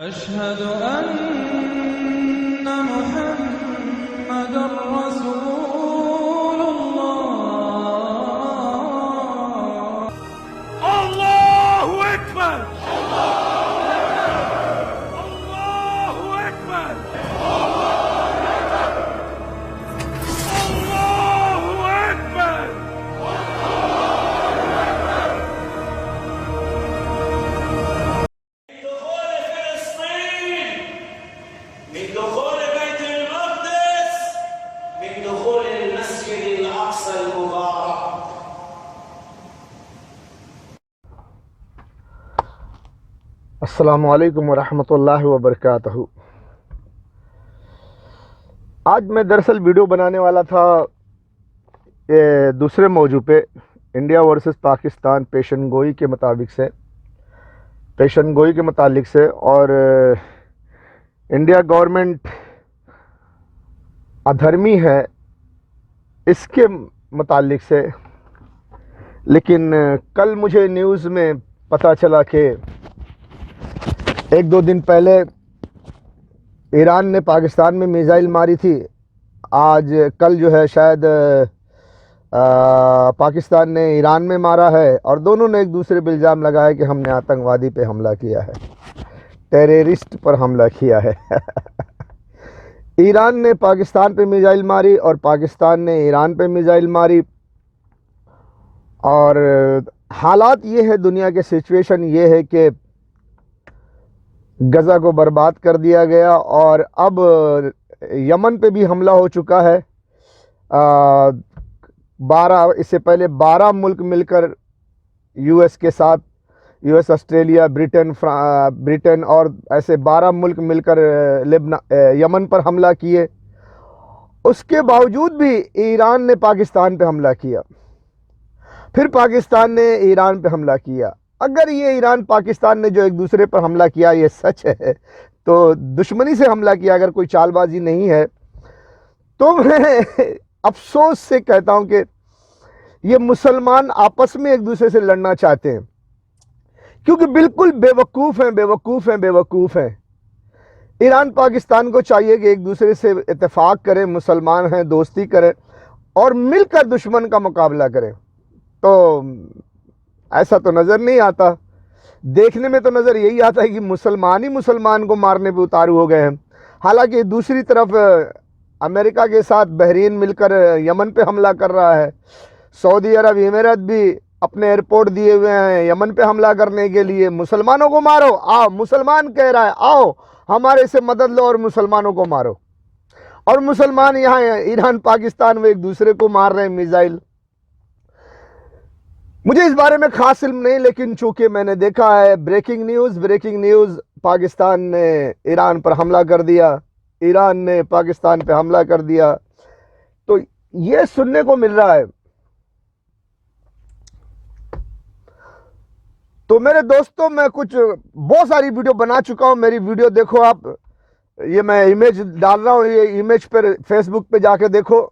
أشهد أن محمد رسول الله. الله أكبر. الله أكبر. الله أكبر. من دخول بيت المقدس، من دخول المسجد الأقصى المبارك. السلام علیکم ورحمۃ اللہ وبرکاتہ۔ آج میں دراصل ویڈیو بنانے والا تھا دوسرے موضوع پہ، انڈیا ورسز پاکستان پیشن گوئی کے متعلق سے اور انڈیا گورنمنٹ ادھرمی ہے اس کے متعلق سے۔ لیکن کل مجھے نیوز میں پتہ چلا کہ ایک دو دن پہلے ایران نے پاکستان میں میزائل ماری تھی، کل جو ہے شاید پاکستان نے ایران میں مارا ہے، اور دونوں نے ایک دوسرے پہ الزام لگایا کہ ہم نے آتنکوادی پہ حملہ کیا ہے، ٹیررسٹ پر حملہ کیا ہے۔ ایران نے پاکستان پہ میزائل ماری اور پاکستان نے ایران پہ میزائل ماری، اور حالات یہ ہے، دنیا کے سچویشن یہ ہے کہ غزہ کو برباد کر دیا گیا، اور اب یمن پہ بھی حملہ ہو چکا ہے۔ اس سے پہلے 12 ملک مل کر یو ایس کے ساتھ، یو ایس، آسٹریلیا، برٹن اور ایسے 12 ملک مل کر یمن پر حملہ کیے۔ اس کے باوجود بھی ایران نے پاکستان پہ حملہ کیا، پھر پاکستان نے ایران پہ حملہ کیا۔ اگر یہ ایران پاکستان نے جو ایک دوسرے پر حملہ کیا یہ سچ ہے تو دشمنی سے حملہ کیا، اگر کوئی چال بازی نہیں ہے، تو میں افسوس سے کہتا ہوں کہ یہ مسلمان آپس میں ایک دوسرے سے لڑنا چاہتے ہیں، کیونکہ بالکل بے وقوف ہیں۔ ایران پاکستان کو چاہیے کہ ایک دوسرے سے اتفاق کریں، مسلمان ہیں، دوستی کریں اور مل کر دشمن کا مقابلہ کریں، تو ایسا تو نظر نہیں آتا۔ دیکھنے میں تو نظر یہی آتا ہے کہ مسلمان ہی مسلمان کو مارنے پہ اتارو ہو گئے ہیں۔ حالانکہ دوسری طرف امریکہ کے ساتھ بحرین مل کر یمن پہ حملہ کر رہا ہے، سعودی عرب امارات بھی اپنے ایئرپورٹ دیے ہوئے ہیں یمن پہ حملہ کرنے کے لیے۔ مسلمانوں کو مارو، آؤ، مسلمان کہہ رہا ہے آؤ ہمارے سے مدد لو اور مسلمانوں کو مارو، اور مسلمان یہاں ایران پاکستان میں ایک دوسرے کو مار رہے ہیں میزائل۔ مجھے اس بارے میں خاص علم نہیں، لیکن چونکہ میں نے دیکھا ہے بریکنگ نیوز، پاکستان نے ایران پر حملہ کر دیا، ایران نے پاکستان پہ حملہ کر دیا، تو یہ سننے کو مل رہا ہے۔ تو میرے دوستوں، میں بہت ساری ویڈیو بنا چکا ہوں، میری ویڈیو دیکھو آپ، یہ میں امیج ڈال رہا ہوں، یہ امیج پر فیس بک پہ جا کے دیکھو،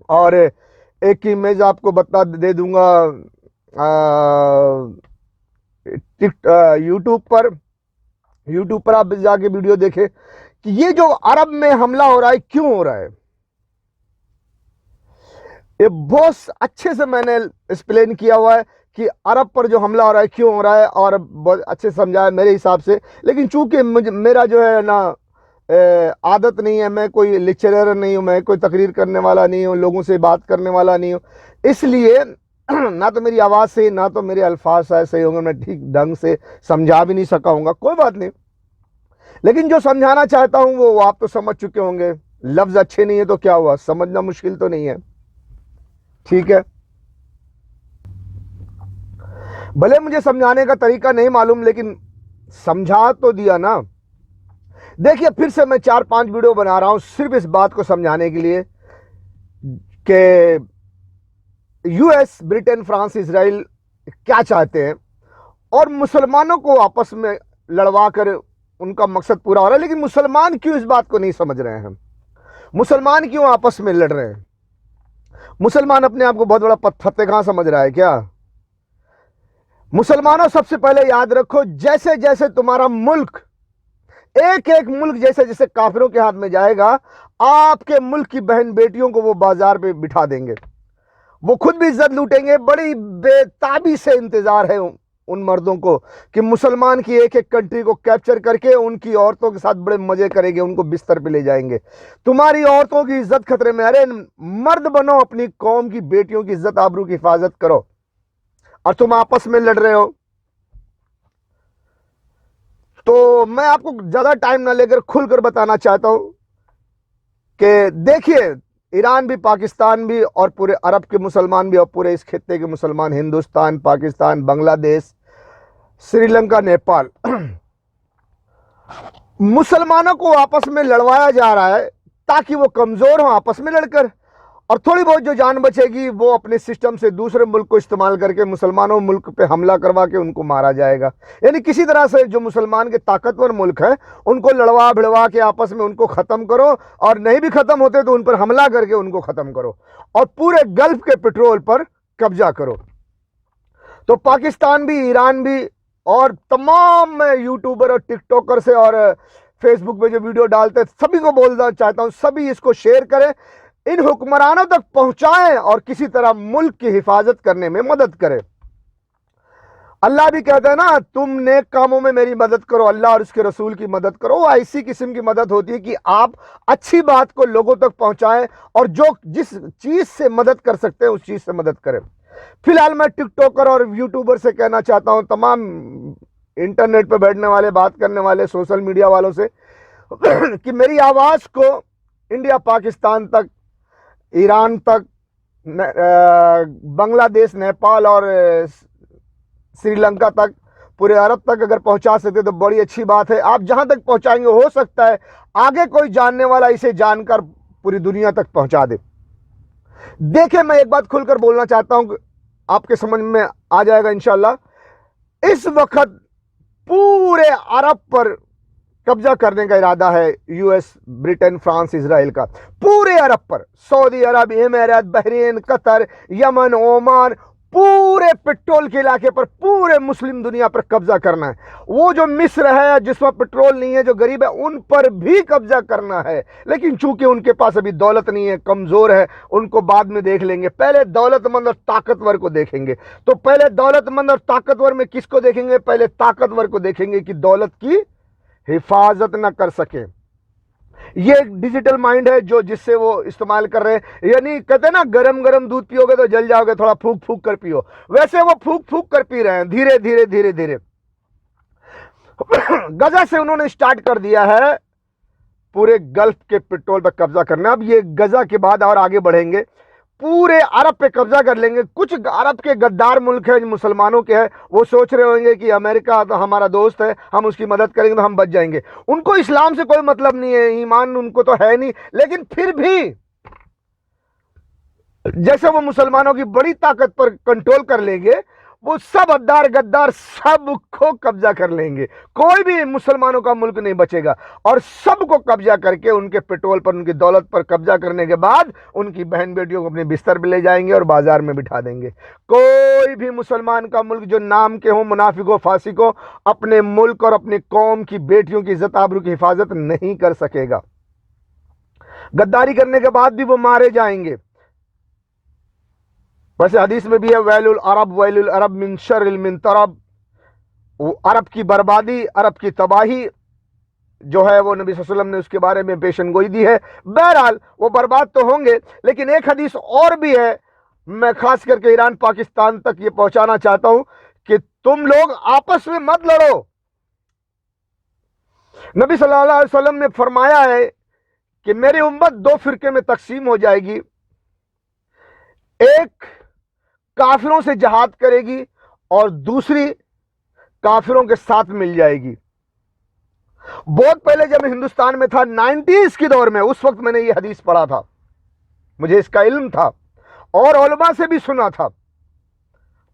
اور ایک امیج آپ کو دے دوں گا یوٹیوب پر آپ جا کے ویڈیو دیکھیں کہ یہ جو عرب میں حملہ ہو رہا ہے کیوں ہو رہا ہے۔ یہ بہت اچھے سے میں نے ایکسپلین کیا ہوا ہے کہ عرب پر جو حملہ ہو رہا ہے کیوں ہو رہا ہے، اور بہت اچھے سمجھایا میرے حساب سے۔ لیکن چونکہ میرا جو ہے نا عادت نہیں ہے، میں کوئی لیکچرر نہیں ہوں، میں کوئی تقریر کرنے والا نہیں ہوں، لوگوں سے بات کرنے والا نہیں ہوں، اس لیے نہ تو میری آواز سے نہ تو میرے الفاظ صحیح ہوں گے، میں ٹھیک ڈھنگ سے سمجھا بھی نہیں سکا ہوں گا، کوئی بات نہیں۔ لیکن جو سمجھانا چاہتا ہوں وہ آپ تو سمجھ چکے ہوں گے۔ لفظ اچھے نہیں ہے تو کیا ہوا، سمجھنا مشکل تو نہیں ہے، ٹھیک ہے۔ بھلے مجھے سمجھانے کا طریقہ نہیں معلوم، لیکن سمجھا تو دیا نا۔ دیکھیے، پھر سے میں 4-5 ویڈیو بنا رہا ہوں صرف اس بات کو سمجھانے کے لیے کہ یو ایس، برٹن، فرانس، اسرائیل کیا چاہتے ہیں، اور مسلمانوں کو آپس میں لڑوا کر ان کا مقصد پورا ہو رہا ہے۔ لیکن مسلمان کیوں اس بات کو نہیں سمجھ رہے ہیں؟ مسلمان کیوں آپس میں لڑ رہے ہیں؟ مسلمان اپنے آپ کو بہت بڑا فتح خان سمجھ رہا ہے کیا؟ مسلمانوں سب سے پہلے یاد رکھو، جیسے جیسے تمہارا ملک ایک ایک ملک جیسے جیسے کافروں کے ہاتھ میں جائے گا، آپ کے ملک کی بہن بیٹیوں کو وہ بازار پہ بٹھا دیں گے، وہ خود بھی عزت لوٹیں گے۔ بڑی بے تابی سے انتظار ہے ان مردوں کو کہ مسلمان کی ایک ایک کنٹری کو کیپچر کر کے ان کی عورتوں کے ساتھ بڑے مزے کریں گے، ان کو بستر پہ لے جائیں گے۔ تمہاری عورتوں کی عزت خطرے میں، ارے مرد بنو، اپنی قوم کی بیٹیوں کی عزت آبرو کی حفاظت کرو، اور تم آپس میں لڑ رہے ہو۔ تو میں آپ کو زیادہ ٹائم نہ لے کر کھل کر بتانا چاہتا ہوں کہ دیکھیے، ایران بھی، پاکستان بھی، اور پورے عرب کے مسلمان بھی، اور پورے اس خطے کے مسلمان، ہندوستان، پاکستان، بنگلہ دیش، سری لنکا، نیپال، مسلمانوں کو آپس میں لڑوایا جا رہا ہے تاکہ وہ کمزور ہوں آپس میں لڑ کر، اور تھوڑی بہت جو جان بچے گی وہ اپنے سسٹم سے دوسرے ملک کو استعمال کر کے مسلمانوں ملک پہ حملہ کروا کے ان کو مارا جائے گا۔ یعنی کسی طرح سے جو مسلمان کے طاقتور ملک ہیں ان کو لڑوا بھڑوا کے آپس میں ان کو ختم کرو، اور نہیں بھی ختم ہوتے تو ان پر حملہ کر کے ان کو ختم کرو، اور پورے گلف کے پیٹرول پر قبضہ کرو۔ تو پاکستان بھی، ایران بھی، اور تمام میں یوٹیوبر اور ٹک ٹاکر سے اور فیس بک پہ جو ویڈیو ڈالتے سبھی کو بولنا چاہتا ہوں، سبھی اس کو شیئر کریں، ان حکمرانوں تک پہنچائیں، اور کسی طرح ملک کی حفاظت کرنے میں مدد کریں۔ اللہ بھی کہتا ہے نا، تم نیک کاموں میں میری مدد کرو، اللہ اور اس کے رسول کی مدد کرو۔ وہ ایسی قسم کی مدد ہوتی ہے کہ آپ اچھی بات کو لوگوں تک پہنچائیں، اور جس چیز سے مدد کر سکتے ہیں اس چیز سے مدد کریں۔ فی الحال میں ٹک ٹاکر اور یوٹیوبر سے کہنا چاہتا ہوں، تمام انٹرنیٹ پہ بیٹھنے والے، بات کرنے والے، سوشل میڈیا والوں سے، کہ میری آواز کو انڈیا، پاکستان تک، ایران تک، بنگلہ دیش، نیپال اور سری لنکا تک، پورے عرب تک اگر پہنچا سکتے تو بڑی اچھی بات ہے۔ آپ جہاں تک پہنچائیں گے ہو سکتا ہے آگے کوئی جاننے والا اسے جان کر پوری دنیا تک پہنچا دے۔ دیکھیں، میں ایک بات کھل کر بولنا چاہتا ہوں کہ آپ کے سمجھ میں آ جائے گا انشاءاللہ۔ اس وقت پورے عرب پر قبضہ کرنے کا ارادہ ہے یو ایس، برٹن، فرانس، اسرائیل کا، پورے عرب پر، سعودی عرب، امارات، بحرین، قطر، یمن، عمان، پورے پٹرول کے علاقے پر، پورے مسلم دنیا پر قبضہ کرنا ہے۔ وہ جو مصر ہے جس میں پٹرول نہیں ہے، جو غریب ہے، ان پر بھی قبضہ کرنا ہے، لیکن چونکہ ان کے پاس ابھی دولت نہیں ہے، کمزور ہے، ان کو بعد میں دیکھ لیں گے، پہلے دولت مند اور طاقتور کو دیکھیں گے۔ تو پہلے دولت مند اور طاقتور میں کس کو دیکھیں گے؟ پہلے طاقتور کو دیکھیں گے کہ دولت کی حفاظت نہ کر سکے۔ یہ ایک ڈیجیٹل مائنڈ ہے جس سے وہ استعمال کر رہے ہیں، یعنی کہتے ہیں نا گرم گرم دودھ پیو گے تو جل جاؤ گے، تھوڑا پھونک پھونک کر پیو، ویسے وہ پھونک پھونک کر پی رہے ہیں، دھیرے دھیرے دھیرے دھیرے۔ غزہ سے انہوں نے سٹارٹ کر دیا ہے پورے گلف کے پیٹرول پر قبضہ کرنا۔ اب یہ غزہ کے بعد اور آگے بڑھیں گے، پورے عرب پہ قبضہ کر لیں گے۔ کچھ عرب کے غدار ملک ہیں مسلمانوں کے ہیں، وہ سوچ رہے ہوں گے کہ امریکہ تو ہمارا دوست ہے، ہم اس کی مدد کریں گے تو ہم بچ جائیں گے۔ ان کو اسلام سے کوئی مطلب نہیں ہے، ایمان ان کو تو ہے نہیں، لیکن پھر بھی جیسے وہ مسلمانوں کی بڑی طاقت پر کنٹرول کر لیں گے، وہ سب غدار سب کو قبضہ کر لیں گے، کوئی بھی مسلمانوں کا ملک نہیں بچے گا، اور سب کو قبضہ کر کے ان کے پیٹرول پر، ان کی دولت پر قبضہ کرنے کے بعد ان کی بہن بیٹیوں کو اپنے بستر پہ لے جائیں گے اور بازار میں بٹھا دیں گے۔ کوئی بھی مسلمان کا ملک جو نام کے ہوں، منافق و فاسق ہو، اپنے ملک اور اپنی قوم کی بیٹیوں کی عزت آبرو کی حفاظت نہیں کر سکے گا۔ غداری کرنے کے بعد بھی وہ مارے جائیں گے۔ ویسے حدیث میں بھی ہے، ویل العرب من شر المنترب، عرب کی بربادی، عرب کی تباہی جو ہے وہ نبی صلی اللہ علیہ وسلم نے اس کے بارے میں پیشن گوئی دی ہے۔ بہرحال وہ برباد تو ہوں گے، لیکن ایک حدیث اور بھی ہے، میں خاص کر کے ایران، پاکستان تک یہ پہنچانا چاہتا ہوں کہ تم لوگ آپس میں مت لڑو۔ نبی صلی اللہ علیہ وسلم نے فرمایا ہے کہ میری امت دو فرقے میں تقسیم ہو جائے گی، ایک کافروں سے جہاد کرے گی اور دوسری کافروں کے ساتھ مل جائے گی۔ بہت پہلے جب میں ہندوستان میں تھا، 90s کے دور میں، اس وقت میں نے یہ حدیث پڑھا تھا، مجھے اس کا علم تھا اور علماء سے بھی سنا تھا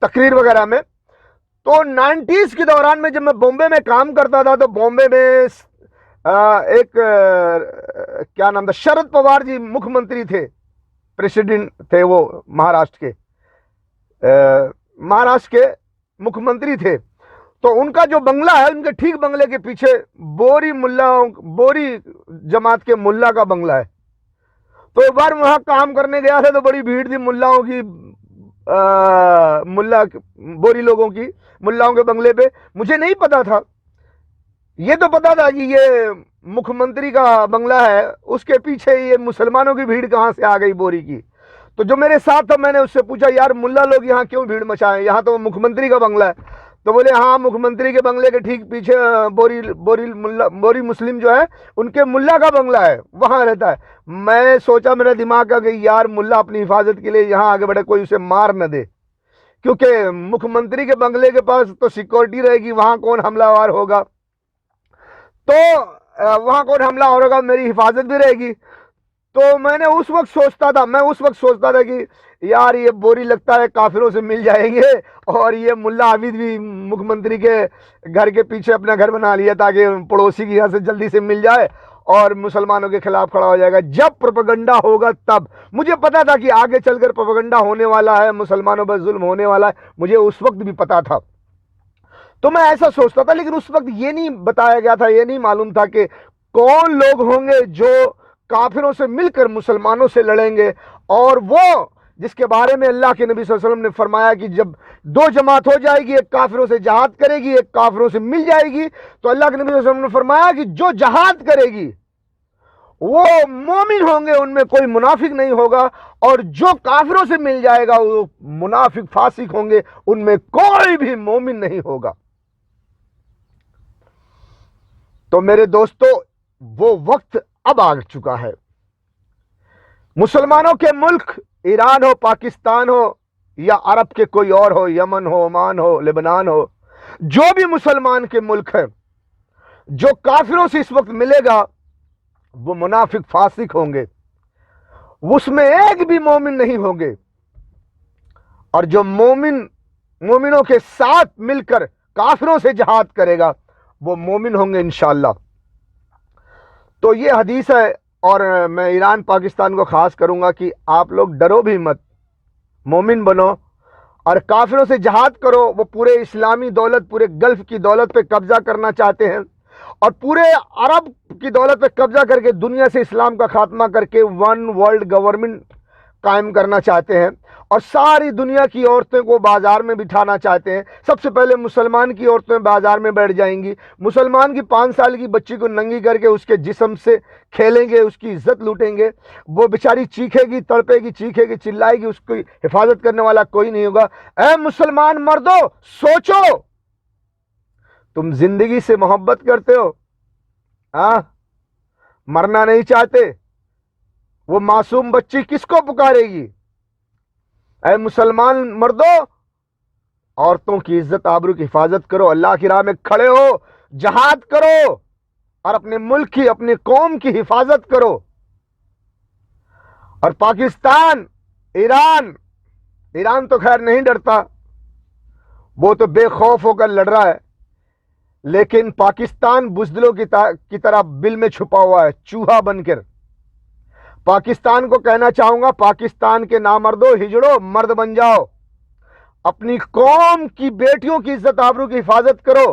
تقریر وغیرہ میں۔ تو 90s کے دوران میں جب میں بامبے میں کام کرتا تھا، تو بامبے میں ایک کیا نام تھا، شرد پوار جی مکھ منتری تھے، پریسیڈنٹ تھے وہ، مہاراشٹر کے مکھ منتری تھے۔ تو ان کا جو بنگلہ ہے، ان کے ٹھیک بنگلے کے پیچھے بوری جماعت کے ملا کا بنگلہ ہے. تو ایک بار وہاں کام کرنے گیا تھا تو بڑی بھیڑ تھی ملاؤں کی، بوری لوگوں کی، ملاؤں کے بنگلے پہ. مجھے نہیں پتا تھا، یہ تو پتا تھا کہ یہ مکھ منتری کا بنگلہ ہے، اس کے پیچھے یہ مسلمانوں کی بھیڑ کہاں سے آ گئی بوری کی. تو جو میرے ساتھ تھا میں نے اس سے پوچھا یار ملا لوگ یہاں کیوں بھیڑ مچائیں، یہاں تو مکھ منتری کا بنگلہ ہے. تو بولے ہاں مکھ منتری کے بنگلے کے ٹھیک پیچھے بوری مسلم جو ہے ان کے ملا کا بنگلہ ہے، وہاں رہتا ہے. میں سوچا، میرا دماغ کا کہ یار ملا اپنی حفاظت کے لیے یہاں آگے بڑھے، کوئی اسے مار نہ دے، کیونکہ مکھ منتری کے بنگلے کے پاس تو سیکورٹی رہے گی، وہاں کون حملہ آور ہوگا، تو وہاں کون حملہ آور ہوگا، میری حفاظت بھی رہے گی. تو میں اس وقت سوچتا تھا کہ یار یہ بوری لگتا ہے کافروں سے مل جائیں گے، اور یہ ملا عابد بھی مکھ منتری کے گھر کے پیچھے اپنا گھر بنا لیا تاکہ پڑوسی کی یہاں سے جلدی سے مل جائے اور مسلمانوں کے خلاف کھڑا ہو جائے گا. جب پروپیگنڈا ہوگا تب مجھے پتا تھا کہ آگے چل کر پروپیگنڈا ہونے والا ہے، مسلمانوں پر ظلم ہونے والا ہے، مجھے اس وقت بھی پتا تھا. تو میں ایسا سوچتا تھا، لیکن اس وقت یہ نہیں بتایا گیا تھا، یہ نہیں معلوم تھا کہ کون لوگ ہوں گے جو کافروں سے مل کر مسلمانوں سے لڑیں گے، اور وہ جس کے بارے میں اللہ کے نبی صلی اللہ علیہ وسلم نے فرمایا کہ جب دو جماعت ہو جائے گی، ایک کافروں سے جہاد کرے گی، ایک کافروں سے مل جائے گی، تو اللہ کے نبی صلی اللہ علیہ وسلم نے فرمایا کہ جو جہاد کرے گی وہ مومن ہوں گے، ان میں کوئی منافق نہیں ہوگا، اور جو کافروں سے مل جائے گا وہ منافق فاسق ہوں گے، ان میں کوئی بھی مومن نہیں ہوگا. تو میرے دوستو وہ وقت اب آ چکا ہے. مسلمانوں کے ملک ایران ہو، پاکستان ہو، یا عرب کے کوئی اور ہو، یمن ہو، عمان ہو، لبنان ہو، جو بھی مسلمان کے ملک ہیں، جو کافروں سے اس وقت ملے گا وہ منافق فاسق ہوں گے، اس میں ایک بھی مومن نہیں ہوں گے. اور جو مومنوں کے ساتھ مل کر کافروں سے جہاد کرے گا وہ مومن ہوں گے انشاءاللہ. تو یہ حدیث ہے، اور میں ایران پاکستان کو خاص کروں گا کہ آپ لوگ ڈرو بھی مت، مومن بنو اور کافروں سے جہاد کرو. وہ پورے اسلامی دولت، پورے گلف کی دولت پہ قبضہ کرنا چاہتے ہیں، اور پورے عرب کی دولت پہ قبضہ کر کے دنیا سے اسلام کا خاتمہ کر کے ون ورلڈ گورنمنٹ قائم کرنا چاہتے ہیں، اور ساری دنیا کی عورتوں کو بازار میں بٹھانا چاہتے ہیں. سب سے پہلے مسلمان کی عورتیں بازار میں بیٹھ جائیں گی، مسلمان کی 5 سال کی بچی کو ننگی کر کے اس کے جسم سے کھیلیں گے، اس کی عزت لوٹیں گے. وہ بیچاری چیخے گی، تڑپے گی، چیخے گی، چلائے گی، اس کی حفاظت کرنے والا کوئی نہیں ہوگا. اے مسلمان مردو سوچو، تم زندگی سے محبت کرتے ہو، مرنا نہیں چاہتے، وہ معصوم بچی کس کو پکارے گی؟ اے مسلمان مردو، عورتوں کی عزت آبرو کی حفاظت کرو، اللہ کی راہ میں کھڑے ہو، جہاد کرو، اور اپنے ملک کی، اپنی قوم کی حفاظت کرو. اور پاکستان، ایران تو خیر نہیں ڈرتا، وہ تو بے خوف ہو کر لڑ رہا ہے، لیکن پاکستان بزدلوں کی طرح بل میں چھپا ہوا ہے، چوہا بن کر. پاکستان کو کہنا چاہوں گا، پاکستان کے نامردوں، ہجڑو، مرد بن جاؤ، اپنی قوم کی بیٹیوں کی عزت آبرو کی حفاظت کرو.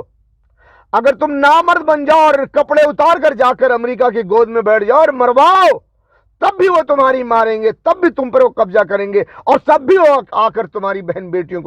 اگر تم نامرد بن جاؤ اور کپڑے اتار کر جا کر امریکہ کی گود میں بیٹھ جاؤ اور مرواؤ، تب بھی وہ تمہاری ماریں گے، تب بھی تم پر وہ قبضہ کریں گے، اور تب بھی وہ آ کر تمہاری بہن بیٹیوں کو